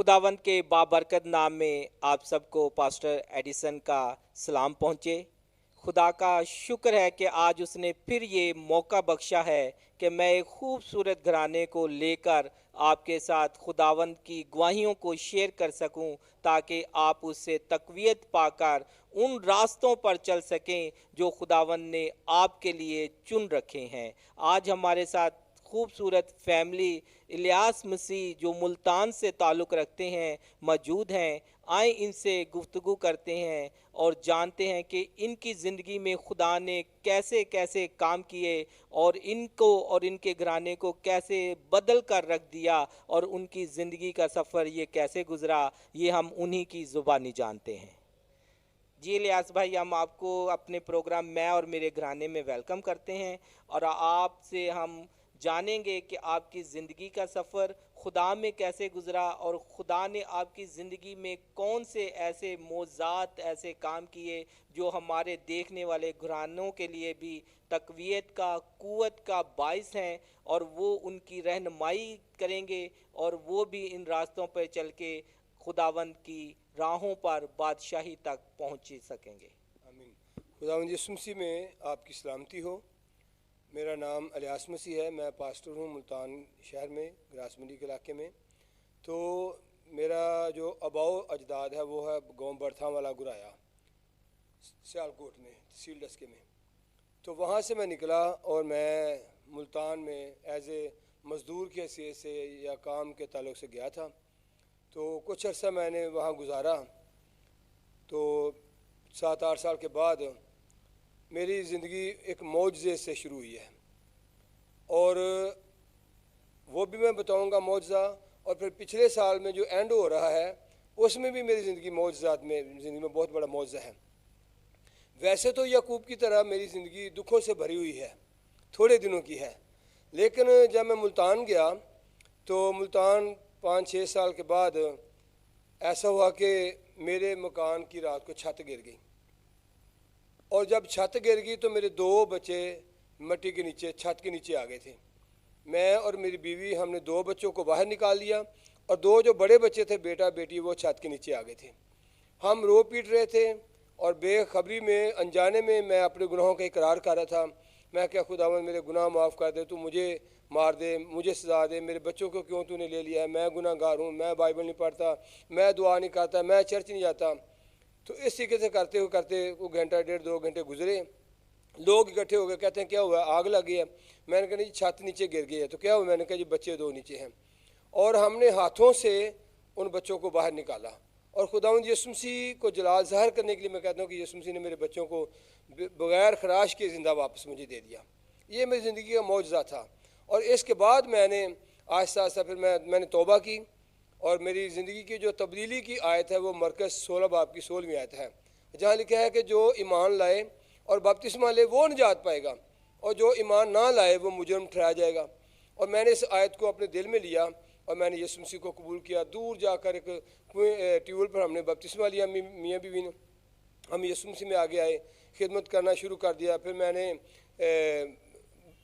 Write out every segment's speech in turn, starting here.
खुदावंद के बाबरकत नाम में आप सबको पास्टर एडिसन का सलाम पहुँचे। खुदा का शुक्र है कि आज उसने फिर ये मौका बख्शा है कि मैं एक खूबसूरत घराने को लेकर आपके साथ खुदावंद की गवाहियों को शेयर कर सकूं, ताकि आप उससे तकवीत पाकर उन रास्तों पर चल सकें जो खुदावंद ने आपके लिए चुन रखे हैं। आज हमारे साथ खूबसूरत फैमिली इलियास मसीह जो मुल्तान से ताल्लुक़ रखते हैं मौजूद हैं। आए इनसे गुफ्तगू करते हैं और जानते हैं कि इनकी ज़िंदगी में खुदा ने कैसे कैसे काम किए और इनको और इनके घराने को कैसे बदल कर रख दिया और उनकी ज़िंदगी का सफ़र ये कैसे गुज़रा, ये हम उन्हीं की ज़ुबानी जानते हैं। जी इलियास भाई, हम आपको अपने प्रोग्राम मैं और मेरे घराने में वेलकम करते हैं और आपसे हम जानेंगे कि आपकी ज़िंदगी का सफ़र खुदा में कैसे गुज़रा और खुदा ने आपकी ज़िंदगी में कौन से ऐसे मोज़ात ऐसे काम किए जो हमारे देखने वाले घरानों के लिए भी तकवीत का क़ुव्वत का बाइस हैं, और वो उनकी रहनुमाई करेंगे और वो भी इन रास्तों पर चल के खुदावंद की राहों पर बादशाही तक पहुंच सकेंगे। आमीन। खुदावंद यीशु मसीह में आपकी सलामती हो। मेरा नाम इलियास मसीह है। मैं पास्टर हूँ मुल्तान शहर में, ग्रास मंडी के इलाके में। तो मेरा जो अबाओ अजदाद है वो है गाँव बरथा वाला गुराया, सियालकोट में, तहसील डस्के में। तो वहाँ से मैं निकला और मैं मुल्तान में एज ए मज़दूर की हैसियत से या काम के ताल्लुक़ से गया था। तो कुछ अर्सा मैंने वहाँ गुजारा। तो 7-8 साल के बाद मेरी ज़िंदगी एक मौजज़े से शुरू हुई है, और वो भी मैं बताऊंगा मौजज़ा। और फिर पिछले साल में जो एंड हो रहा है उसमें भी मेरी ज़िंदगी मौजज़ात में ज़िंदगी में बहुत बड़ा मौजज़ा है। वैसे तो याकूब की तरह मेरी ज़िंदगी दुखों से भरी हुई है, थोड़े दिनों की है। लेकिन जब मैं मुल्तान गया तो मुल्तान 5-6 साल के बाद ऐसा हुआ कि मेरे मकान की रात को छत गिर गई, और जब छत गिर गई तो मेरे 2 बच्चे मिट्टी के नीचे, छत के नीचे आ गए थे। मैं और मेरी बीवी, हमने 2 बच्चों को बाहर निकाल लिया, और 2 जो बड़े बच्चे थे, बेटा बेटी, वो छत के नीचे आ गए थे। हम रो पीट रहे थे और बेखबरी में, अनजाने में मैं अपने गुनाहों का इकरार कर रहा था। मैं क्या, खुदावंद मेरे गुनाह माफ़ कर दे, तू मुझे मार दे, मुझे सजा दे, मेरे बच्चों को क्यों तूने ले लिया है, मैं गुनाहगार हूँ, मैं बाइबल नहीं पढ़ता, मैं दुआ नहीं करता, मैं चर्च नहीं जाता। तो इस तरीके से करते हुए करते वो घंटा 1.5-2 घंटे गुजरे। लोग इकट्ठे हो गए, कहते हैं क्या हुआ, आग लग गई है। मैंने कहा जी छत नीचे गिर गई है। तो क्या हुआ? मैंने कहा जी बच्चे 2 नीचे हैं। और हमने हाथों से उन बच्चों को बाहर निकाला, और खुदावंद यीशु मसीह को जलाल ज़ाहिर करने के लिए मैं कहता हूँ कि यीशु मसीह ने मेरे बच्चों को बग़ैर खराश के ज़िंदा वापस मुझे दे दिया। ये मेरी ज़िंदगी का मौजज़ा था। और इसके बाद मैंने आहिस्ता आहिस्ता फिर मैंने तौबा की, और मेरी ज़िंदगी की जो तब्दीली की आयत है वो मरकज़ 16 बाब की 16वीं आयत है, जहाँ लिखा है कि जो ईमान लाए और बपतिस्मा ले वो निजात पाएगा, और जो ईमान ना लाए वो मुजरम ठहराया जाएगा। और मैंने इस आयत को अपने दिल में लिया और मैंने यीशु मसीह को कबूल किया। दूर जाकर एक ट्यूबवेल पर हमने बपतिस्मा लिया, मियाँ बीवी ने। हम यीशु मसीह में आगे आए, खिदमत करना शुरू कर दिया। फिर मैंने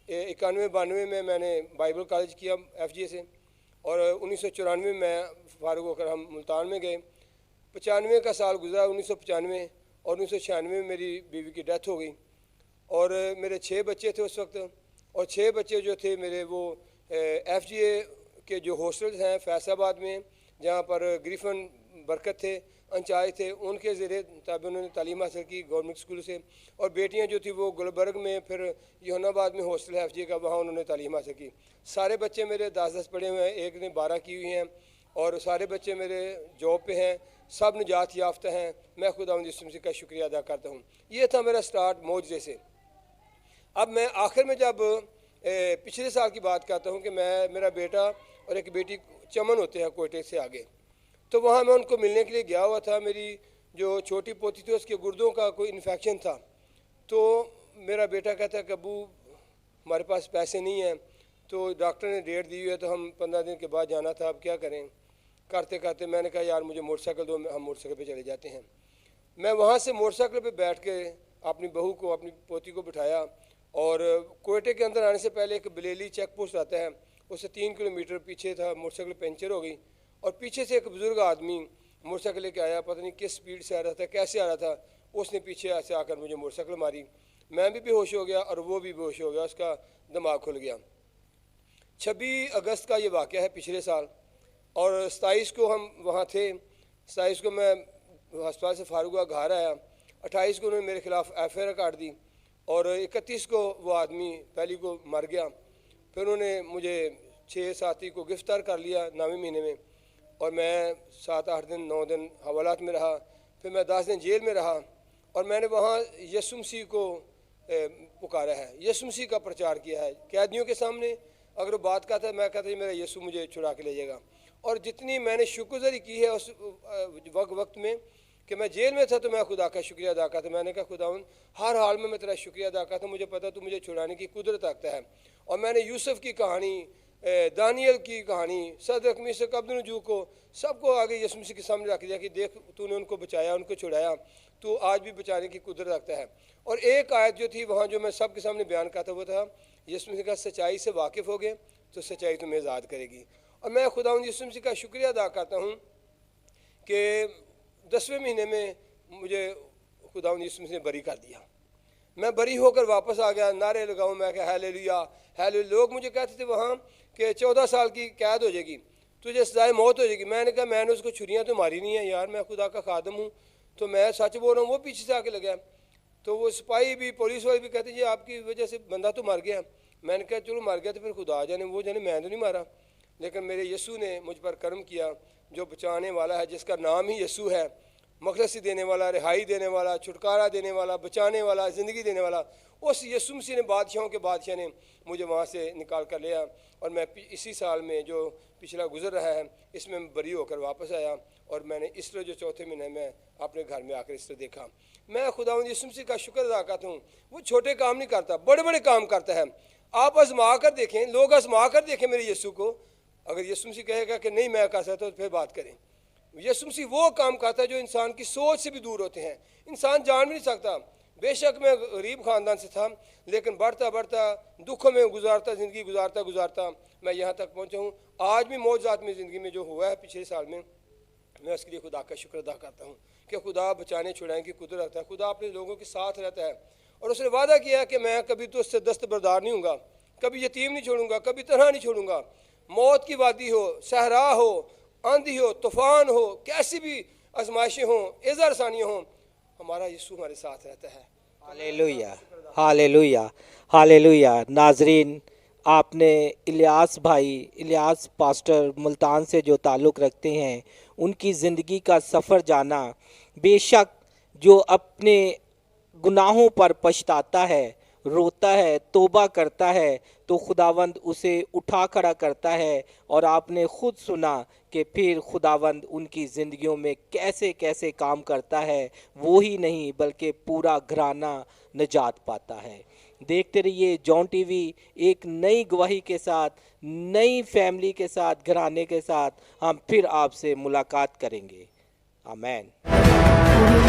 91-92 में मैंने बाइबल कॉलेज किया FGA से, और 1994 में मैं फारूक होकर हम मुल्तान में गए। 95 का साल गुजरा, 1995, और 1996 में मेरी बीवी की डेथ हो गई। और मेरे 6 बच्चे थे उस वक्त, और 6 बच्चे जो थे मेरे वो FGA के जो हॉस्टल्स हैं फैसलाबाद में, जहाँ पर ग्रिफन बरकत थे, अंचाई थे, उनके ज़रिए तब उन्होंने तालीम हासिल की गवर्नमेंट स्कूल से। और बेटियां जो थी वो गुलबर्ग में, फिर योनाबाद में हॉस्टल है FGA का, वहाँ उन्होंने तालीम हासिल की। सारे बच्चे मेरे 10-10 पढ़े हुए हैं, एक ने 12 की हुई हैं, और सारे बच्चे मेरे जॉब पे हैं, सब निजात याफ्ता हैं। मैं खुदावंद यीशु मसीह का शुक्रिया अदा करता हूँ। ये था मेरा स्टार्ट मौजज़े से। अब मैं आखिर में जब पिछले साल की बात करता हूँ कि मेरा बेटा और एक बेटी चमन होते हैं कोयटे से आगे, तो वहाँ मैं उनको मिलने के लिए गया हुआ था। मेरी जो छोटी पोती थी उसके गुर्दों का कोई इन्फेक्शन था। तो मेरा बेटा कहता है कि अब्बू हमारे पास पैसे नहीं हैं, तो डॉक्टर ने डेट दी हुई है, तो हम 15 दिन के बाद जाना था, अब क्या करें। करते करते मैंने कहा यार मुझे मोटरसाइकिल दो, हम मोटरसाइकिल पे चले जाते हैं। मैं वहाँ से मोटरसाइकिल पे बैठ के अपनी बहू को, अपनी पोती को बिठाया, और कोयटे के अंदर आने से पहले एक बलेली चेक पोस्ट आता है, उससे 3 किलोमीटर पीछे था। मोटरसाइकिल पंचर हो गई, और पीछे से एक बुज़ुर्ग आदमी मोटरसाइकिल लेके आया, पता नहीं किस स्पीड से आ रहा था, कैसे आ रहा था, उसने पीछे से आकर मुझे मोटरसाइकिल मारी। मैं भी बेहोश हो गया और वो भी बेहोश हो गया, उसका दिमाग खुल गया। 26 अगस्त का ये वाक़या है पिछले साल, और 27 को हम वहाँ थे। 27 को मैं अस्पताल से फारुक हुआ, घर आया। 28 को उन्होंने मेरे खिलाफ़ FIR काट दी, और 31 को वो आदमी पहली को मर गया। फिर उन्होंने मुझे 6-7 को गिरफ्तार कर लिया 9वें महीने में, और मैं 7-8 दिन 9 दिन हवालात में रहा। फिर मैं 10 दिन जेल में रहा, और मैंने वहाँ यीशु मसीह को पुकारा है, यीशु मसीह का प्रचार किया है कैदियों के सामने। अगर वो बात कहता मैं कहता मेरा यीशु मुझे छुड़ा के ले जाएगा। और जितनी मैंने शुक्रगुज़ारी की है उस वक्त में कि मैं जेल में था, तो मैं खुदा का शुक्रिया अदा करता। मैंने कहा खुदावन, हर हाल में मैं तेरा शुक्रिया अदा करता, मुझे पता तू मुझे छुड़ाने की कुदरत रखता है। और मैंने यूसुफ की कहानी, दानियल की कहानी, सदरक मिसक अब्दुन्नजू को, सबको आगे यीशु मसीह के सामने रख दिया कि देख तूने उनको बचाया, उनको छुड़ाया, तो आज भी बचाने की कुदरत रखता है। और एक आयत जो थी वहाँ जो मैं सबके सामने बयान करता वो था, यीशु मसीह का सच्चाई से वाकिफ़ हो गए तो सच्चाई तुम्हें आज़ाद करेगी। और मैं खुदावंद यीशु मसीह का शुक्रिया अदा करता हूँ कि 10वें महीने में मुझे खुदावंद यीशु मसीह ने बरी कर दिया। मैं बरी होकर वापस आ गया, नारे लगाऊँ, मैं क्या हालेलुया हालेलुया। लोग मुझे कहते थे वहाँ कि 14 साल की कैद हो जाएगी, तुझे सजाए मौत हो जाएगी। मैंने कहा मैंने उसको छुरियाँ तो मारी नहीं है यार, मैं खुदा का खादम हूँ, तो मैं सच बोल रहा हूँ। वो पीछे से आके लगा, तो वो सिपाही भी पुलिस वाले भी कहते जी आपकी वजह से बंदा तो मर गया। मैंने कहा चलो मर गया तो फिर खुदा जाने, वो जाने, मैं तो नहीं मारा। लेकिन मेरे यीशु ने मुझ पर कर्म किया, जो बचाने वाला है, जिसका नाम ही यीशु है, मखलसी देने वाला, रिहाई देने वाला, छुटकारा देने वाला, बचाने वाला, ज़िंदगी देने वाला। उस यीशु मसीह ने, बादशाहों के बादशाह ने मुझे वहाँ से निकाल कर लिया। और मैं इसी साल में जो पिछला गुजर रहा है इसमें मैं बरी होकर वापस आया, और मैंने इसलिए जो चौथे महीने में अपने घर में आकर इसलिए देखा। मैं खुदावंद यीशु मसीह का शुक्र अदा करता हूँ। वो छोटे काम नहीं करता, बड़े बड़े काम करता है। आप आजमा कर देखें, लोग आजमा कर देखें मेरे यीशु को। अगर यीशु मसीह कहेगा कि नहीं मैं कर सकता तो फिर बात करें। यीशु मसीह वो काम करता है जो इंसान की सोच से भी दूर होते हैं, इंसान जान भी नहीं सकता। बेशक मैं गरीब ख़ानदान से था, लेकिन बढ़ता बढ़ता दुखों में गुजारता, ज़िंदगी गुजारता गुजारता मैं यहाँ तक पहुँचा हूँ। आज भी मौजूद में ज़िंदगी में जो हुआ है पिछले साल में, मैं उसके लिए खुदा का शुक्र अदा करता हूँ कि खुदा बचाने छुड़ाने की कुदरत रखता है। खुदा अपने लोगों के साथ रहता है, और उसने वादा किया है कि मैं कभी तो उससे दस्तबरदार नहीं हूँगा, कभी यतीम नहीं छोड़ूंगा, कभी तनहा नहीं छोड़ूंगा। मौत की वादी हो, सहरा हो, आंधी हो, तूफान हो, कैसी भी आजमाइशें हों, एज़ारसानियाँ हों, हमारा यीशु हमारे साथ रहता है। Hallelujah hallelujah hallelujah. नाजरीन, आपने इलियास भाई, इलियास पास्टर मुल्तान से जो ताल्लुक़ रखते हैं, उनकी ज़िंदगी का सफ़र जाना। बेशक जो अपने गुनाहों पर पछताता है, रोता है, तौबा करता है, तो खुदावंद उसे उठा खड़ा करता है। और आपने ख़ुद सुना कि फिर खुदावंद उनकी ज़िंदगियों में कैसे कैसे काम करता है। वो ही नहीं बल्कि पूरा घराना निजात पाता है। देखते रहिए जॉन टीवी, एक नई गवाही के साथ, नई फैमिली के साथ, घराने के साथ हम फिर आपसे मुलाकात करेंगे। आमीन।